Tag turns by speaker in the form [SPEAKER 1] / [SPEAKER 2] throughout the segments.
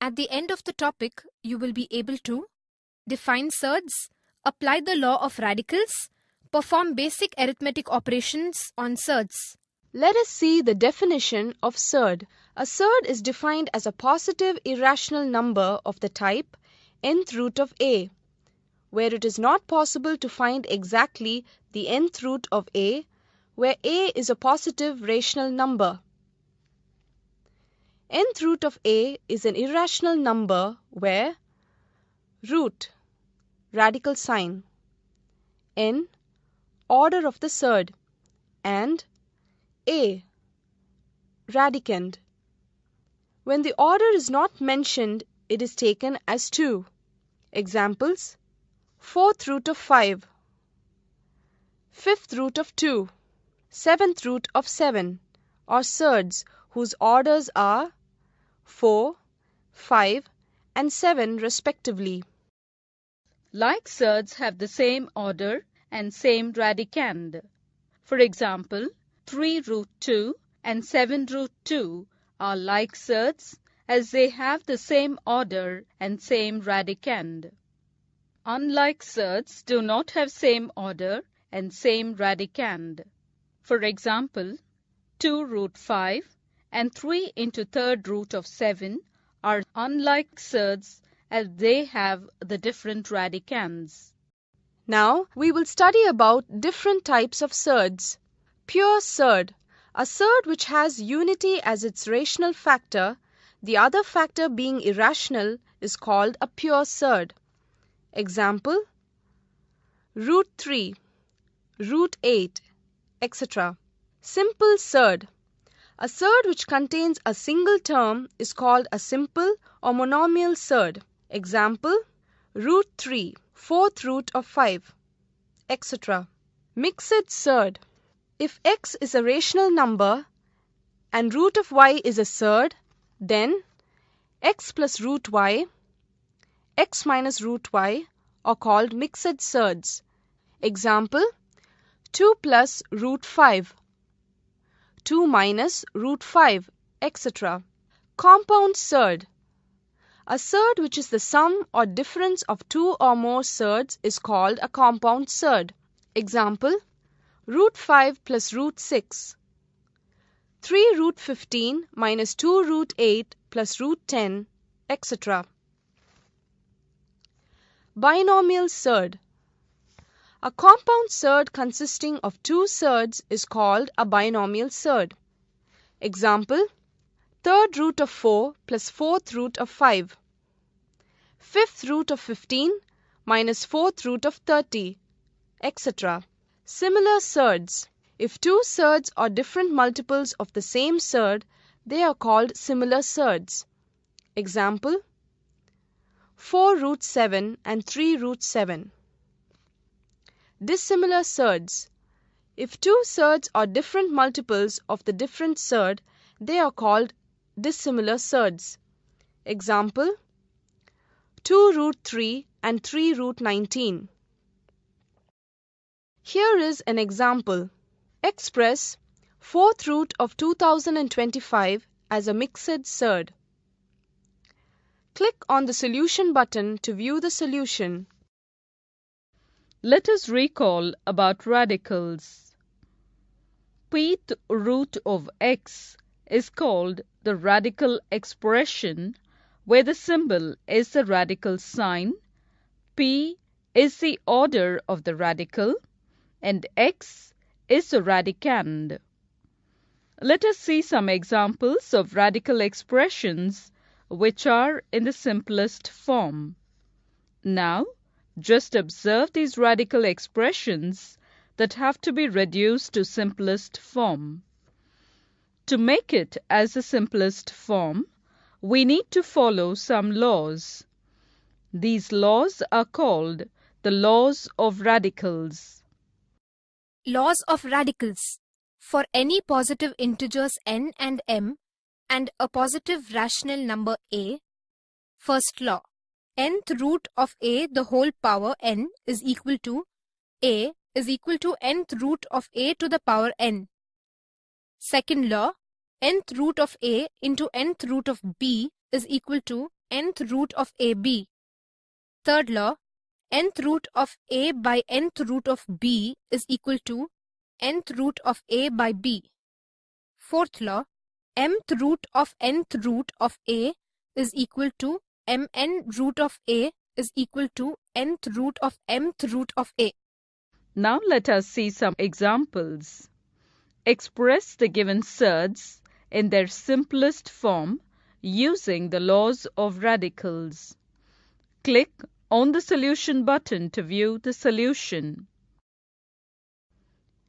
[SPEAKER 1] At the end of the topic, you will be able to define surds, apply the law of radicals, perform basic arithmetic operations on surds.
[SPEAKER 2] Let us see the definition of surd. A surd is defined as a positive irrational number of the type nth root of a, where it is not possible to find exactly the nth root of a, where a is a positive rational number. Nth root of a is an irrational number where root, radical sign, n, order of the surd, and a, radicand. When the order is not mentioned, it is taken as 2. Examples: 4th root of 5, 5th root of 2, 7th root of 7 are surds whose orders are 4, 5, and 7 respectively.
[SPEAKER 3] Like surds have the same order and same radicand. For example, 3 root 2 and 7 root 2 are like surds as they have the same order and same radicand. Unlike surds do not have same order and same radicand. For example, 2 root 5 and 3 into 3rd root of 7 are unlike surds as they have the different radicands.
[SPEAKER 2] Now we will study about different types of surds. Pure surd, a surd which has unity as its rational factor, the other factor being irrational, is called a pure surd. Example: root 3, root 8, etc. Simple surd. A surd which contains a single term is called a simple or monomial surd. Example: root 3, 4th root of 5, etc. Mixed surd. If x is a rational number and root of y is a surd, then x plus root y, x minus root y are called mixed surds. Example: 2 plus root 5, 2 minus root 5, etc. Compound surd. A surd which is the sum or difference of 2 or more surds is called a compound surd. Example: root 5 plus root 6, 3 root 15 minus 2 root 8 plus root 10, etc. Binomial surd. A compound surd consisting of 2 surds is called a binomial surd. Example: 3rd root of 4 plus 4th root of 5, 5th root of 15 minus 4th root of 30, etc. Similar surds. If 2 surds are different multiples of the same surd, they are called similar surds. Example: 4 root 7 and 3 root 7. Dissimilar surds. If 2 surds are different multiples of the different surd, they are called dissimilar surds. Example: 2 root 3 and 3 root 19. Here is an example. Express 4th root of 2025 as a mixed surd. Click on the solution button to view the solution.
[SPEAKER 3] Let us recall about radicals. Pth root of x is called the radical expression where the symbol is the radical sign, p is the order of the radical, and x is the radicand. Let us see some examples of radical expressions which are in the simplest form. Now, just observe these radical expressions that have to be reduced to simplest form. To make it as the simplest form, we need to follow some laws. These laws are called the laws of radicals.
[SPEAKER 1] Laws of radicals. For any positive integers n and m and a positive rational number a, first law: nth root of a the whole power n is equal to a is equal to nth root of a to the power n. Second law: nth root of a into nth root of b is equal to nth root of AB. Third law, nth root of A by nth root of B is equal to nth root of A by B. Fourth law, mth root of nth root of A is equal to mn root of A is equal to nth root of mth root of A.
[SPEAKER 3] Now let us see some examples. Express the given surds in their simplest form using the laws of radicals. Click on the solution button to view the solution.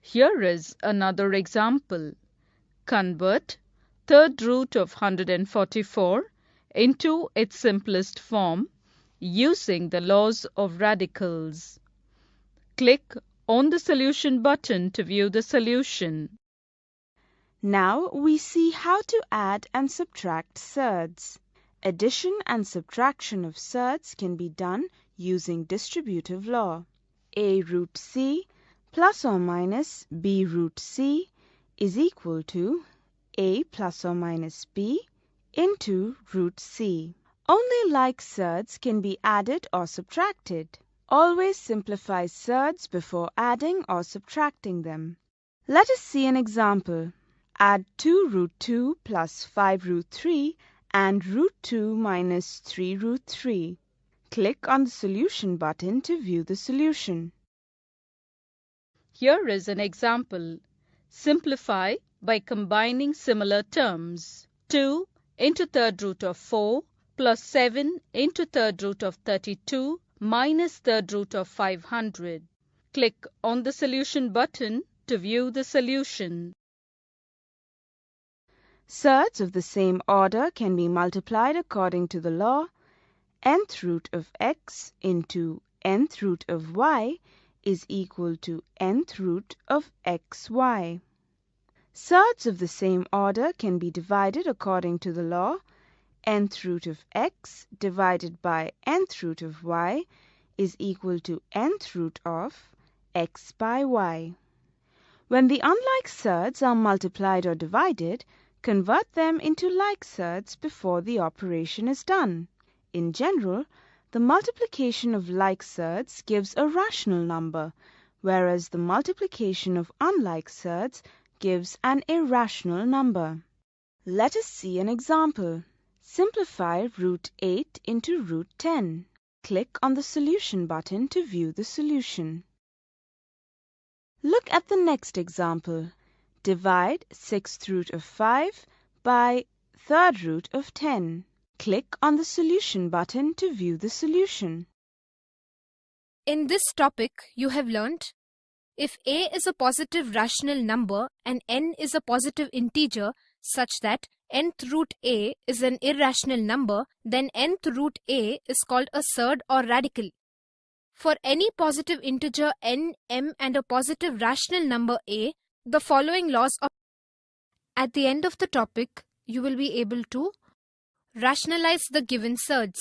[SPEAKER 3] Here is another example. Convert third root of 144 into its simplest form using the laws of radicals. Click on the solution button to view the solution.
[SPEAKER 2] Now we see how to add and subtract surds. Addition and subtraction of surds can be done using distributive law. A root c plus or minus b root c is equal to a plus or minus b into root c. Only like surds can be added or subtracted. Always simplify surds before adding or subtracting them. Let us see an example. Add 2 root 2 plus 5 root 3 and root 2 minus 3 root 3. Click on the solution button to view the solution.
[SPEAKER 3] Here is an example. Simplify by combining similar terms. 2 into third root of 4 plus 7 into third root of 32 minus third root of 500. Click on the solution button to view the solution.
[SPEAKER 2] Surds of the same order can be multiplied according to the law nth root of x into nth root of y is equal to nth root of xy. Surds of the same order can be divided according to the law nth root of x divided by nth root of y is equal to nth root of x by y. When the unlike surds are multiplied or divided, convert them into like surds before the operation is done. In general, the multiplication of like surds gives a rational number, whereas the multiplication of unlike surds gives an irrational number. Let us see an example. Simplify root 8 into root 10. Click on the solution button to view the solution. Look at the next example. Divide 6th root of 5 by 3rd root of 10. Click on the solution button to view the solution.
[SPEAKER 1] In this topic, you have learnt if a is a positive rational number and n is a positive integer such that nth root a is an irrational number, then nth root a is called a surd or radical. For any positive integer n, m and a positive rational number a, the following laws of. At the end of the topic, you will be able to rationalize the given surds.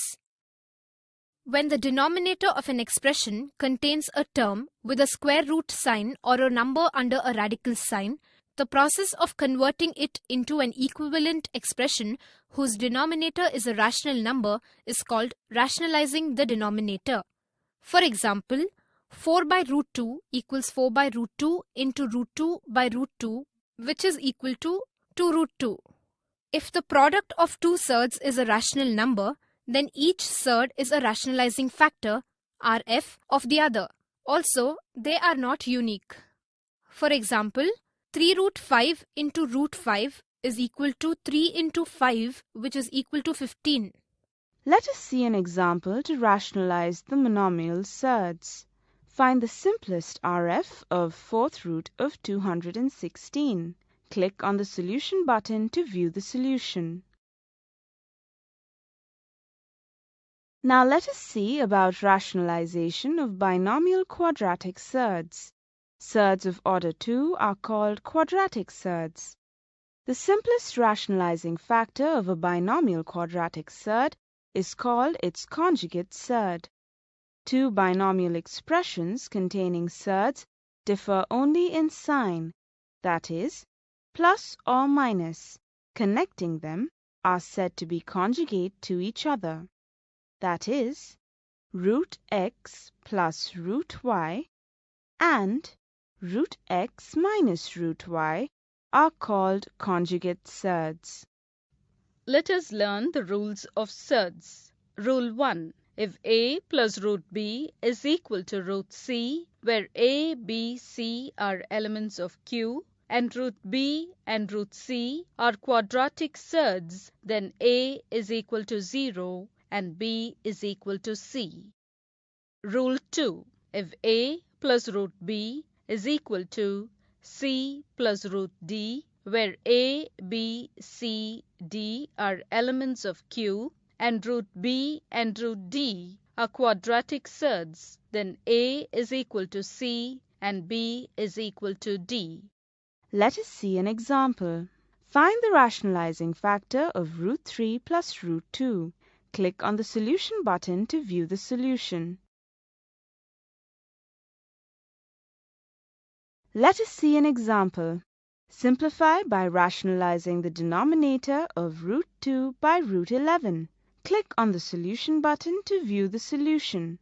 [SPEAKER 1] When the denominator of an expression contains a term with a square root sign or a number under a radical sign, the process of converting it into an equivalent expression whose denominator is a rational number is called rationalizing the denominator. For example, 4 by root 2 equals 4 by root 2 into root 2 by root 2, which is equal to 2 root 2. If the product of two surds is a rational number, then each surd is a rationalizing factor, Rf, of the other. Also, they are not unique. For example, 3 root 5 into root 5 is equal to 3 into 5, which is equal to 15.
[SPEAKER 2] Let us see an example to rationalize the monomial surds. Find the simplest RF of 4th root of 216. Click on the solution button to view the solution. Now let us see about rationalization of binomial quadratic surds. Surds of order 2 are called quadratic surds. The simplest rationalizing factor of a binomial quadratic surd is called its conjugate surd. Two binomial expressions containing surds differ only in sign, that is, plus or minus. Connecting them are said to be conjugate to each other. that is, root x plus root y and root x minus root y are called conjugate surds.
[SPEAKER 3] Let us learn the rules of surds. Rule 1. If a plus root b is equal to root c, where a, b, c are elements of Q, and root b and root c are quadratic surds, then a is equal to 0 and b is equal to c. Rule 2. If a plus root b is equal to c plus root d, where a, b, c, d are elements of Q, and root b and root d are quadratic surds, then a is equal to c and b is equal to d.
[SPEAKER 2] Let us see an example. Find the rationalizing factor of root 3 plus root 2. Click on the solution button to view the solution. Let us see an example. Simplify by rationalizing the denominator of root 2 by root 11. Click on the solution button to view the solution.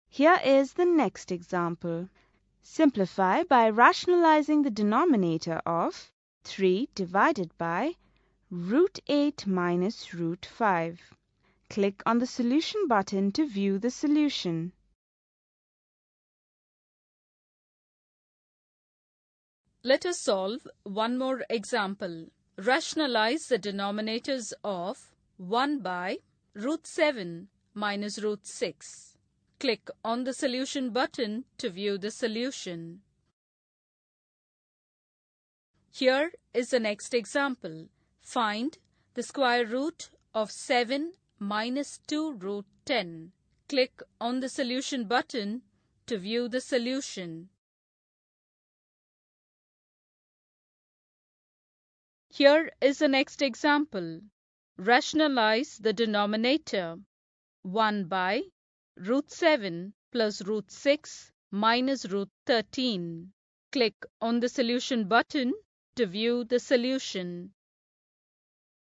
[SPEAKER 2] Here is the next example. Simplify by rationalizing the denominator of 3 divided by root 8 minus root 5. Click on the solution button to view the solution.
[SPEAKER 3] Let us solve one more example. Rationalize the denominators of 1 by root 7 minus root 6. Click on the solution button to view the solution. Here is the next example. Find the square root of 7 minus 2 root 10. Click on the solution button to view the solution. Here is the next example. Rationalize the denominator 1 by root 7 plus root 6 minus root 13. Click on the solution button to view the solution.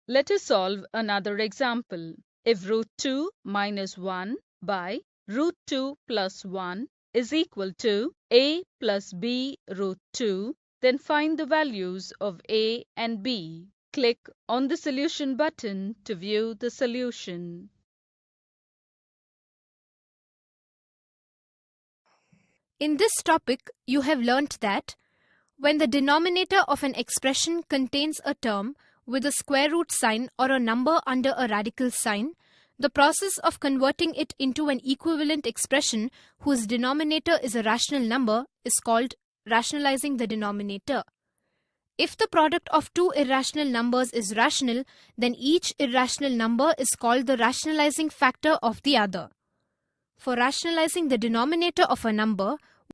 [SPEAKER 3] Let us solve another example. If root 2 minus 1 by root 2 plus 1 is equal to a plus b root 2, then find the values of a and b. Click on the solution button to view the solution.
[SPEAKER 1] In this topic, you have learnt that when the denominator of an expression contains a term with a square root sign or a number under a radical sign, the process of converting it into an equivalent expression whose denominator is a rational number is called rationalizing the denominator. If the product of two irrational numbers is rational, then each irrational number is called the rationalizing factor of the other. For rationalizing the denominator of a number,